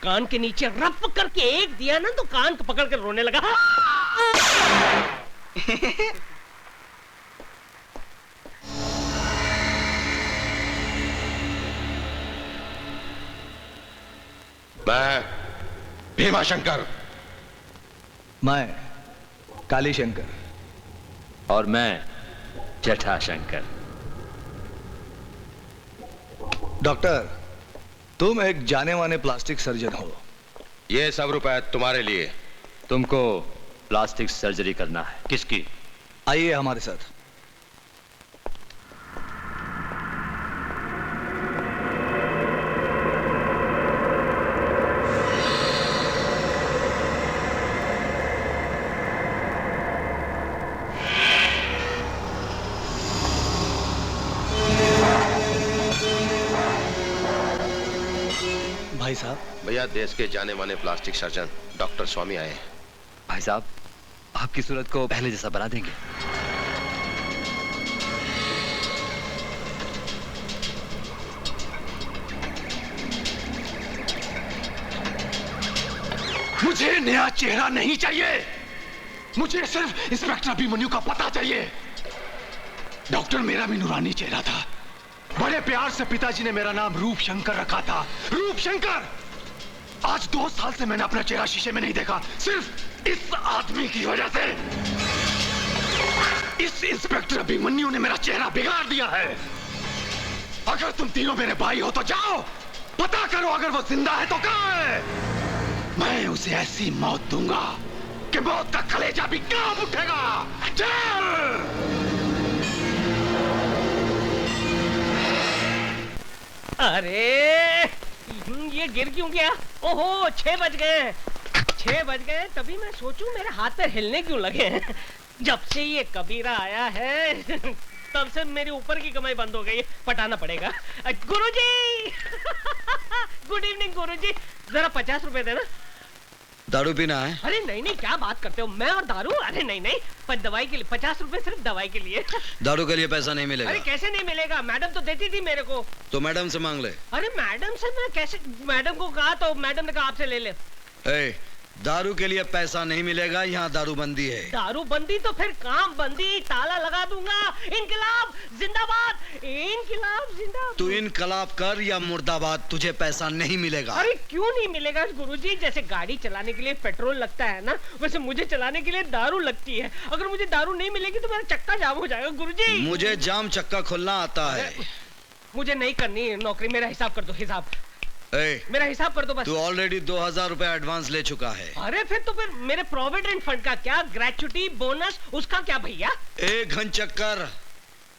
कान के नीचे रफ करके एक दिया ना तो कान को पकड़ कर रोने लगा। मैं भीमा शंकर। मैं काली शंकर। और मैं जटा शंकर। डॉक्टर, तुम एक जाने माने प्लास्टिक सर्जन हो। ये सब रुपए तुम्हारे लिए। तुमको प्लास्टिक सर्जरी करना है। किसकी? आइए हमारे साथ। भाई साहब। भैया, देश के जाने माने प्लास्टिक सर्जन डॉक्टर स्वामी आए हैं। भाई साहब, आपकी सूरत को पहले जैसा बना देंगे। मुझे नया चेहरा नहीं चाहिए, मुझे सिर्फ इंस्पेक्टर अभिमन्यु का पता चाहिए। डॉक्टर मेरा भी नूरानी चेहरा था। बड़े प्यार से पिताजी ने मेरा नाम रूप शंकर रखा था। रूप शंकर। आज 2 साल से मैंने अपना चेहरा शीशे में नहीं देखा, सिर्फ इस आदमी की वजह से। इस इंस्पेक्टर अभिमन्यु ने मेरा चेहरा बिगाड़ दिया है। अगर तुम तीनों मेरे भाई हो तो जाओ, पता करो अगर वो जिंदा है तो कहां है। मैं उसे ऐसी मौत दूंगा कि मौत का कलेजा भी कांप उठेगा। चल! अरे ये गिर क्यों गया? ओहो, 6 बज गए। 6 बज गए तभी मैं सोचूं मेरे हाथ पैर हिलने क्यों लगे हैं। जब से ये कबीरा आया है तब से मेरी ऊपर की कमाई बंद हो गई है। पटाना पड़ेगा। गुरुजी गुड इवनिंग गुरुजी, जरा 50 रुपए देना। दारू पीना है? अरे नहीं नहीं, क्या बात करते हो, मैं और दारू? अरे नहीं नहीं, पर दवाई के लिए 50 रुपए, सिर्फ दवाई के लिए। दारू के लिए पैसा नहीं मिलेगा। अरे कैसे नहीं मिलेगा, मैडम तो देती थी मेरे को। तो मैडम से मांग ले। अरे मैडम से मैं कैसे? मैडम को कहा तो मैडम ने कहा आपसे ले ले। दारू के लिए पैसा नहीं मिलेगा, यहाँ दारू बंदी है। दारू बंदी तो फिर काम बंदी, ताला लगा दूंगा। इनकलाब जिंदाबाद, इनकलाब जिंदाबाद। तू इनकलाब कर या मुर्दाबाद, तुझे पैसा नहीं मिलेगा। अरे क्यों नहीं मिलेगा गुरुजी? जैसे गाड़ी चलाने के लिए पेट्रोल लगता है ना, वैसे मुझे चलाने के लिए दारू लगती है। अगर मुझे दारू नहीं मिलेगी तो मेरा चक्का जाम हो जाएगा गुरुजी। मुझे जाम चक्का खोलना आता है। मुझे नहीं करनी नौकरी, मेरा हिसाब कर दो। हिसाब मेरा हिसाब कर दो बस। तू ऑलरेडी 2000 रुपए एडवांस ले चुका है। अरे फिर तो फिर मेरे प्रोविडेंट फंड का क्या, ग्रेचुटी बोनस उसका क्या भैया? एक घन चक्कर,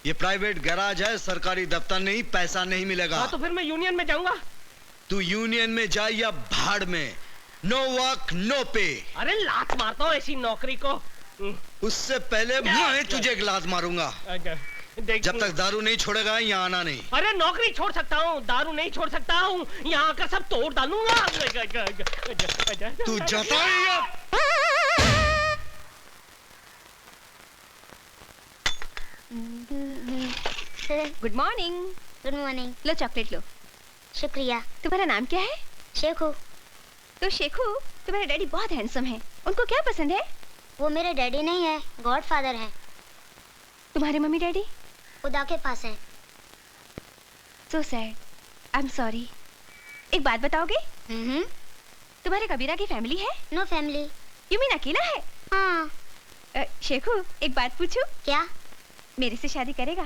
ये प्राइवेट गैराज है, सरकारी दफ्तर नहीं, पैसा नहीं मिलेगा। हाँ तो फिर मैं यूनियन में जाऊंगा। तू यूनियन में जा या भाड़ में, नो वर्क नो पे। अरे लात मारता हूँ ऐसी नौकरी को। उससे पहले मैं तुझे एक लात मारूंगा। जब तक दारू नहीं छोड़ेगा यहाँ आना नहीं। अरे नौकरी छोड़ सकता हूँ, दारू नहीं छोड़ सकता हूँ। यहाँ आकर सब तोड़ डालूंगा। तू जाता है या? Good morning. Good morning. लो चॉकलेट लो। शुक्रिया। तुम्हारा नाम क्या है? शेखू। तो शेखू, तुम्हारे डैडी बहुत हैंडसम है, उनको क्या पसंद है? वो मेरे डैडी नहीं है, गॉडफादर है। तुम्हारे मम्मी डैडी? खुदा के पास है। So sad, I am sorry. एक बात बताओगे? तुम्हारे कबीरा की फैमिली है? No family. यू मीन अकेला है? हाँ। शेखू, एक बात पूछूं? क्या? मेरे से शादी करेगा?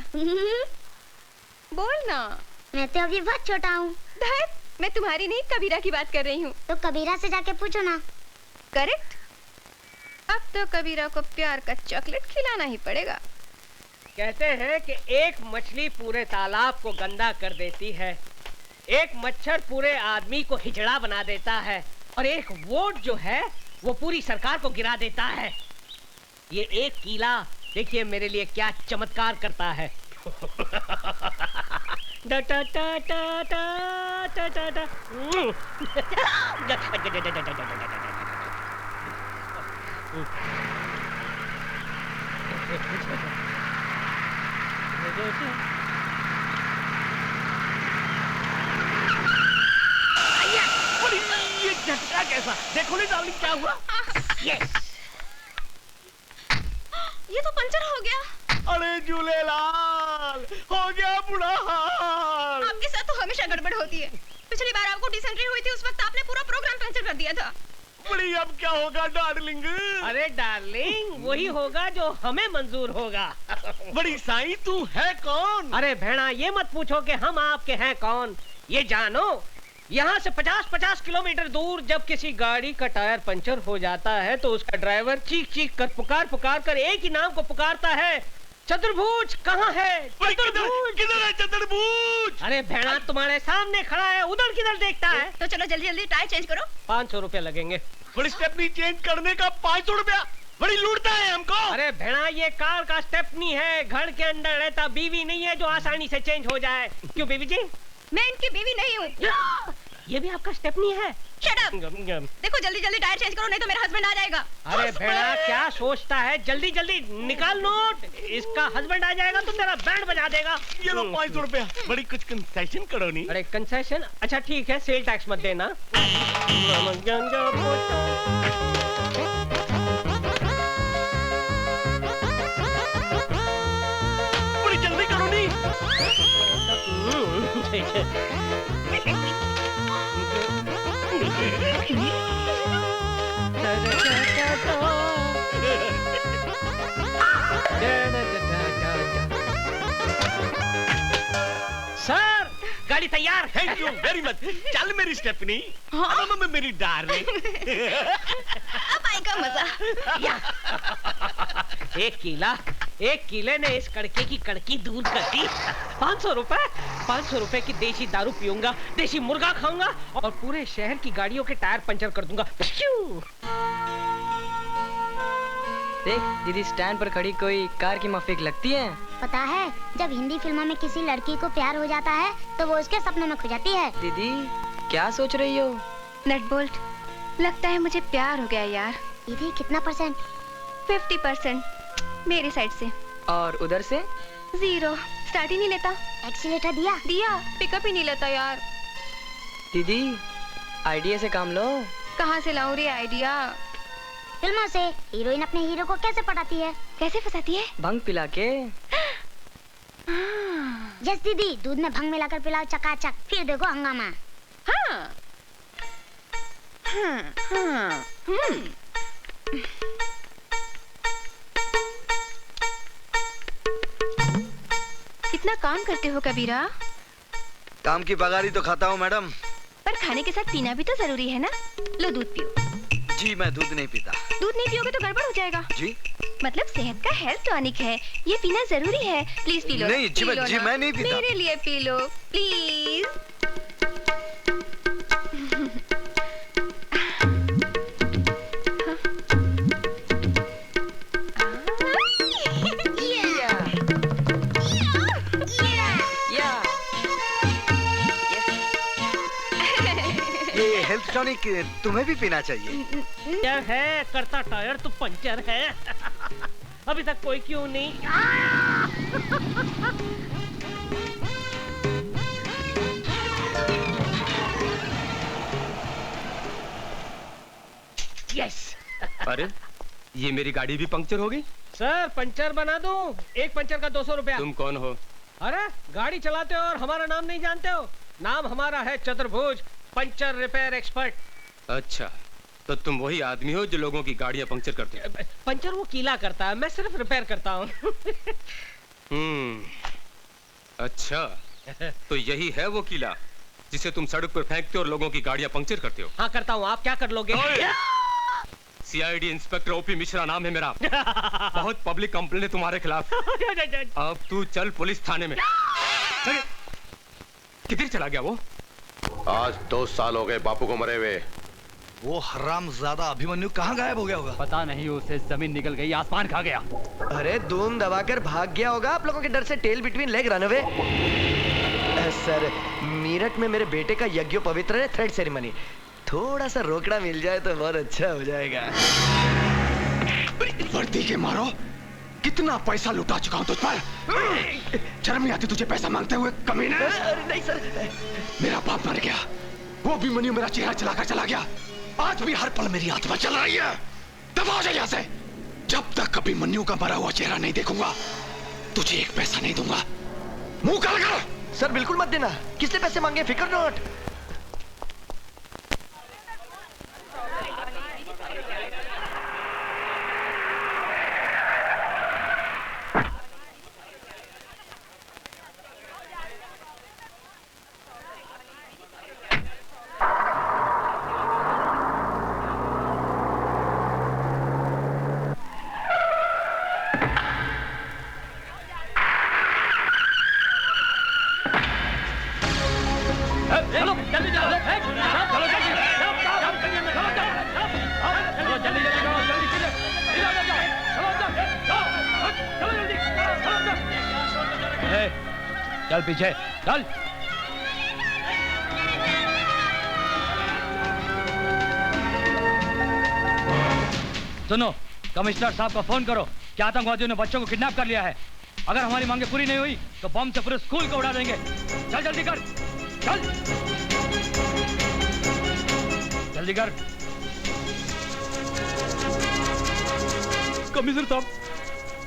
बोल ना। मैं तो अभी बहुत छोटा हूँ। मैं तुम्हारी नहीं, कबीरा की बात कर रही हूँ। तो कबीरा से जाके पूछो ना। करेक्ट। अब तो कबीरा को प्यार का चॉकलेट खिलाना ही पड़ेगा। कहते हैं कि एक मछली पूरे तालाब को गंदा कर देती है, एक मच्छर पूरे आदमी को हिजड़ा बना देता है, और एक वोट जो है वो पूरी सरकार को गिरा देता है। ये एक कीला देखिए मेरे लिए क्या चमत्कार करता है। डा टा टा टा टा टा टा टा। कैसा, देखो नहीं डार्लिंग क्या हुआ। यस, ये तो पंचर हो गया। अरे झूलेलाल, हो गया बुरा हाल। आपके साथ तो हमेशा गड़बड़ होती है। पिछली बार आपको डिसेंट्री हुई थी, उस वक्त आपने पूरा प्रोग्राम कैंसिल कर दिया था। बड़ी अब क्या होगा डार्लिंग? अरे डार्लिंग वही होगा जो हमें मंजूर होगा। बड़ी साईं तू है कौन? अरे भेड़ा ये मत पूछो कि हम आपके हैं कौन, ये जानो यहाँ से 50-50 किलोमीटर दूर जब किसी गाड़ी का टायर पंचर हो जाता है तो उसका ड्राइवर चीख चीख कर पुकार कर एक ही नाम को पुकारता है, चतुर्भुज कहाँ है? किधर है चतुर्भुज? अरे भेड़ा तुम्हारे सामने खड़ा है, उधर किधर देखता है? तो चलो जल्दी जल्दी टायर चेंज करो। 500 रुपए लगेंगे। बड़ी स्टेपनी चेंज करने का 500 रुपया, बड़ी लूटता है हमको। अरे भेड़ा ये कार का स्टेपनी है, घर के अंदर रहता बीवी नहीं है जो आसानी से चेंज हो जाए। क्यों बीवी जी? मैं इनकी बीवी नहीं हूँ। ये भी आपका स्टेपनी है? Shut up! देखो जल्दी जल्दी टायर चेंज करो नहीं तो मेरा हस्बैंड आ जाएगा। अरे भेड़ा क्या सोचता है, जल्दी जल्दी निकाल नोट, इसका हस्बैंड आ जाएगा तो तेरा बैंड बजा देगा। ये लो 500 रुपया, बड़ी कुछ कंसेशन करो नहीं। अरे कंसेशन? अच्छा ठीक है, सेल टैक्स मत देना। बड़ी जल्दी करो नहीं। सर गाड़ी तैयार। Thank you very much. चल मेरी स्टेपनी, मेरी डार्लिंग। अब आएगा मजा। एक किले ने इस कड़के की कड़की दूर कर दी। 500 रुपए की देसी दारू पीऊंगा, देसी मुर्गा खाऊंगा और पूरे शहर की गाड़ियों के टायर पंचर कर दूंगा। देख दीदी स्टैंड पर खड़ी कोई कार की माफिक लगती है। पता है जब हिंदी फिल्मों में किसी लड़की को प्यार हो जाता है तो वो उसके सपनों में खो जाती है। दीदी क्या सोच रही हो? नट बोल्ट, लगता है मुझे प्यार हो गया यार। दीदी कितना %? 50% मेरी साइड से। और उधर से? 0। स्टार्ट ही नहीं लेता। एक्सीलेटर दिया? दिया, पिकअप ही नहीं लेता यार। दीदी आइडिया से काम लो। कहाँ से लाऊं रे आइडिया? फिल्मों से। हीरोइन अपने हीरो को कैसे पटाती है? कैसे फंसाती है? भंग पिला के। यस दीदी, दूध में भंग मिलाकर पिलाओ चकाचक, फिर देखो हंगामा। हाँ। कितना काम करते हो कबीरा? काम की पगारी तो खाता हूँ मैडम। पर खाने के साथ पीना भी तो जरूरी है ना। लो दूध पियो। जी मैं दूध नहीं पीता। दूध नहीं पियोगे तो गड़बड़ हो जाएगा। जी मतलब सेहत का हेल्थ टॉनिक है, ये पीना जरूरी है। Please P low. नहीं जी, मैं नहीं पीता। मेरे लिए P low please. Health tonic तुम्हें भी पीना चाहिए। क्या है करता टायर तो पंचर है। अभी तक कोई क्यों नहीं? यस। अरे ये मेरी गाड़ी भी पंक्चर हो गई। सर पंचर बना दूं? एक पंचर का 200 रुपया। तुम कौन हो? अरे गाड़ी चलाते हो और हमारा नाम नहीं जानते हो? नाम हमारा है चतुर्भुज, पंचर रिपेयर एक्सपर्ट। अच्छा तो तुम वही आदमी हो जो लोगों की गाड़ियां पंक्चर करते हो? पंचर वो कीला करता है, मैं सिर्फ रिपेयर करता हूँ। अच्छा तो यही है वो कीला जिसे तुम सड़क पर फेंकते हो और लोगों की गाड़ियां पंक्चर करते हो? हाँ करता हूँ। आप क्या कर लोगे? सीआईडी इंस्पेक्टर ओपी मिश्रा नाम है मेरा। बहुत पब्लिक कंप्लेंट है तुम्हारे खिलाफ। अब तू चल पुलिस थाने में। किधर चला गया वो? आज 2 साल हो गए बापू को मरे हुए। वो हरामजादा अभिमन्यु कहाँ गायब हो गया होगा? पता नहीं, उसे जमीन निकल गई, आसमान खा गया। अरे धूम दबाकर भाग गया होगा आप लोगों के डर से। Tail between leg run away. Sir Meerut में मेरे बेटे का यज्ञोपवित्र है, थ्रेड सेरेमनी। थोड़ा सा रोकड़ा मिल जाए तो बहुत अच्छा हो जाएगा। वर्दी के मारो, कितना पैसा लुटा चुका हूं तुझ पर। शर्म नहीं आती तुझे पैसा मांगते हुए कमीने? अरे नहीं सर, मेरा बाप मर गया, वो अभिमन्यु मेरा चेहरा चलाकर चला गया। आज भी हर पल मेरी आत्मा चल रही है। दबा जा यहां से। जब तक कभी मन्नू का मरा हुआ चेहरा नहीं देखूंगा तुझे एक पैसा नहीं दूंगा। मुंह काला कर। सर बिल्कुल मत देना। किसने पैसे मांगे? फिकर नॉट। चल पीछे चल। सुनो, कमिश्नर साहब को फोन करो कि आतंकवादियों ने बच्चों को किडनैप कर लिया है। अगर हमारी मांगे पूरी नहीं हुई तो बम से पूरे स्कूल को उड़ा देंगे। चल जल्दी कर, चल जल्दी कर। कमिश्नर साहब,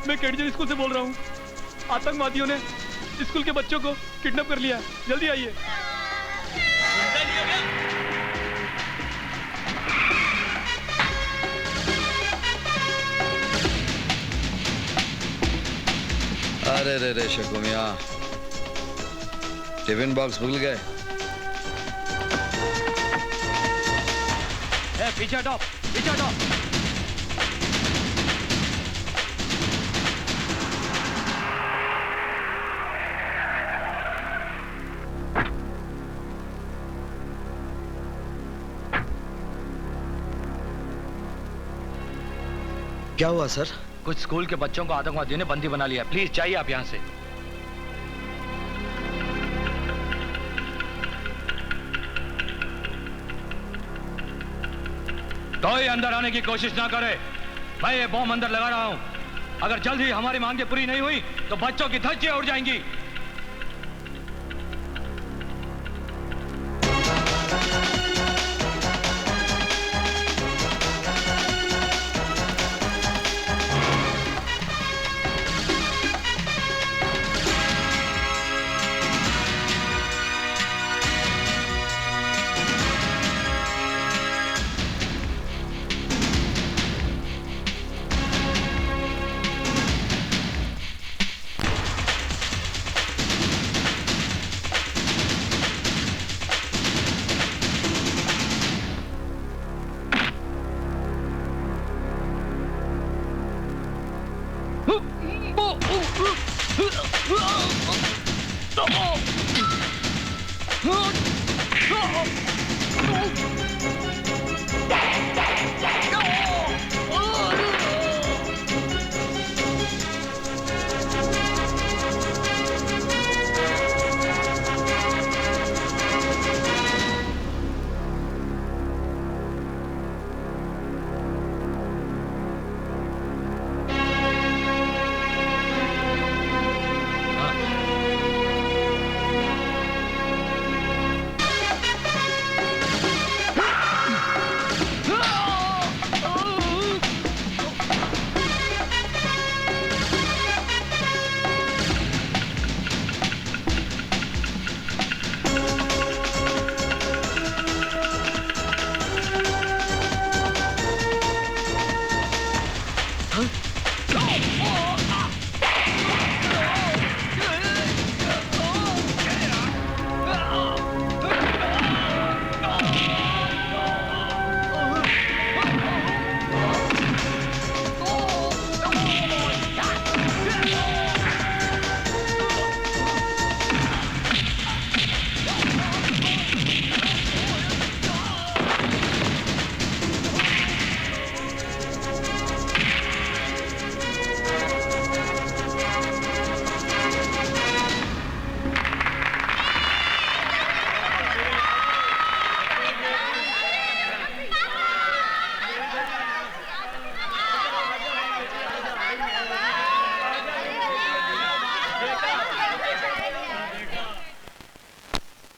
मैं केडीजे स्कूल से बोल रहा हूँ। आतंकवादियों ने स्कूल के बच्चों को किडनैप कर लिया। जल्दी आइए। अरे रे रे शकु मियां, टिफिन बॉक्स भूल गए। पीछे हटो, पीछे हटो। क्या हुआ सर? कुछ स्कूल के बच्चों को आतंकवादियों ने बंदी बना लिया। प्लीज चाहिए आप यहां से। कोई अंदर आने की कोशिश ना करे। मैं ये बॉम्ब अंदर लगा रहा हूं। अगर जल्द ही हमारी मांगे पूरी नहीं हुई तो बच्चों की धज्जियां उड़ जाएंगी।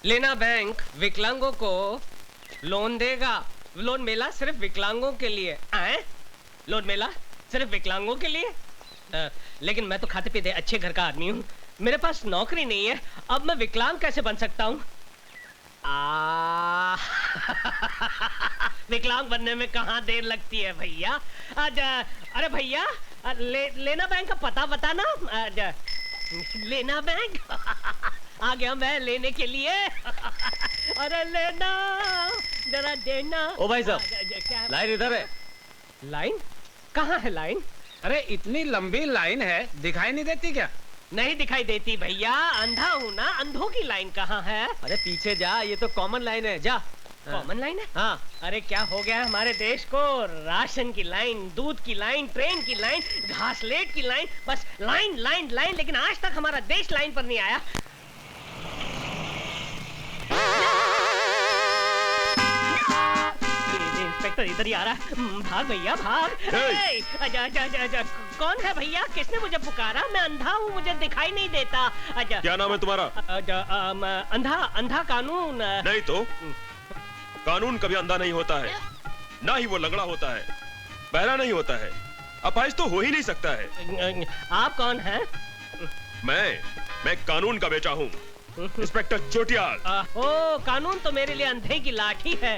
लेना बैंक विकलांगों को लोन देगा। लोन मेला सिर्फ विकलांगों के लिए आए? लोन मेला सिर्फ विकलांगों के लिए? लेकिन मैं तो खाते पीते अच्छे घर का आदमी हूँ, मेरे पास नौकरी नहीं है, अब मैं विकलांग कैसे बन सकता हूँ? विकलांग बनने में कहाँ देर लगती है भैया? अरे भैया, लेना बैंक का पता बताना। लेना बैंक आ गया मैं लेने के लिए। अरे लेना, जरा देना। ओ भाई साहब, क्या लाइन इधर है। लाइन? कहाँ है लाइन? अरे इतनी लंबी लाइन है, दिखाई नहीं देती क्या? नहीं दिखाई देती भैया, अंधा हूँ ना, अंधों की लाइन कहाँ है? अरे पीछे जा, ये तो कॉमन लाइन है, जा। कॉमन लाइन है? हाँ। अरे क्या हो गया हमारे देश को? राशन की लाइन, दूध की लाइन, ट्रेन की लाइन, घासलेट की लाइन, बस लाइन लाइन लाइन, लेकिन आज तक हमारा देश लाइन पर नहीं आया। इंस्पेक्टर इधर ही आ रहा है, भाग भैया भाग। आजा, कौन है भैया? किसने मुझे पुकारा? मैं अंधा हूँ, मुझे दिखाई नहीं देता। क्या नाम है तुम्हारा? अंधा कानून। नहीं तो कानून कभी अंधा नहीं होता है, ना ही वो लंगड़ा होता है, बहरा नहीं होता है, अपाहिज तो हो ही नहीं सकता है। आप कौन हैं? मैं कानून का बेटा हूँ, इंस्पेक्टर चोटियाल। ओ, कानून तो मेरे लिए अंधे की लाठी है।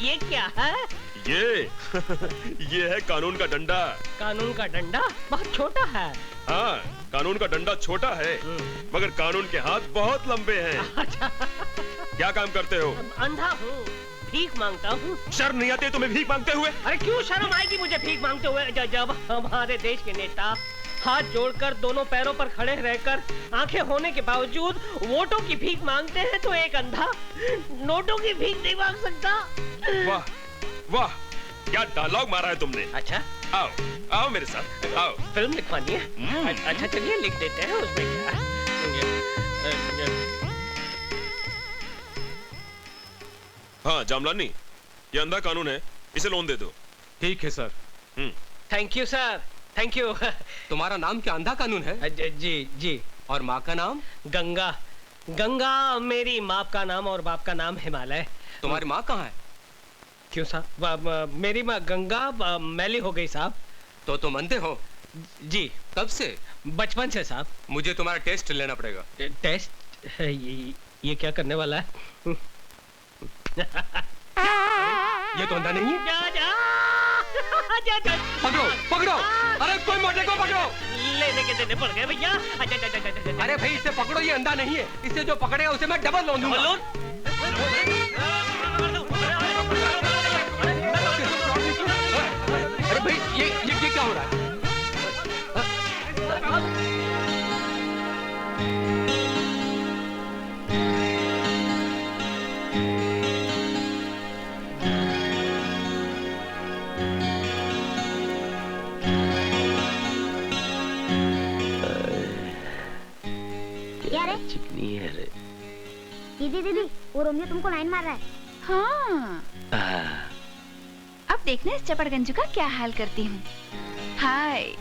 ये क्या है? ये है कानून का डंडा। कानून का डंडा बहुत छोटा है। हाँ, कानून का डंडा छोटा है, मगर कानून के हाथ बहुत लंबे हैं। क्या काम करते हो? अंधा हूँ, भीख मांगता हूँ। शर्म नहीं आती तुम्हें भीख मांगते हुए? अरे क्यों शर्म आएगी मुझे भीख मांगते हुए? जब हमारे देश के नेता हाथ जोड़कर दोनों पैरों पर खड़े रहकर आंखें होने के बावजूद वोटों की भीख मांगते हैं, तो एक अंधा नोटों की भीख नहीं मांग सकता। वाह वाह, क्या डायलॉग मारा है तुमने। अच्छा, आओ आओ मेरे साथ, आओ। फिल्म लिखवानी है? अच्छा चलिए लिख देते हैं, उसमें क्या है। हाँ जामलानी, ये अंधा कानून है, इसे लोन दे दो। ठीक है sir. Thank you sir, thank you. तुम्हारा नाम क्या अंधा कानून है? जी। और माँ का नाम? गंगा। गंगा मेरी माँ का नाम और बाप का नाम हिमालय। तुम्हारी माँ कहाँ है? क्यों साहब? मेरी माँ गंगा मैली हो गई साहब। तो तुम अंधे हो? जी। कब से? बचपन से साहब। मुझे तुम्हारा टेस्ट लेना पड़ेगा। टेस्ट? ये क्या करने वाला है? ये तो अंधा नहीं है। जा। पकड़ो पकड़ो, अरे कोई मोटे को पकड़ो। लेने के देने पड़ गए भैया। अरे भाई इसे पकड़ो, ये अंधा नहीं है, इसे जो पकड़ेगा उसे मैं डबल लोन दूंगा। अरे भाई ये क्या हो रहा है? चिकनी है रे। दीदी वो रोमियो तुमको लाइन मार रहा है। हाँ। अब देखना इस चपड़गंजू का क्या हाल करती हूँ। हाय।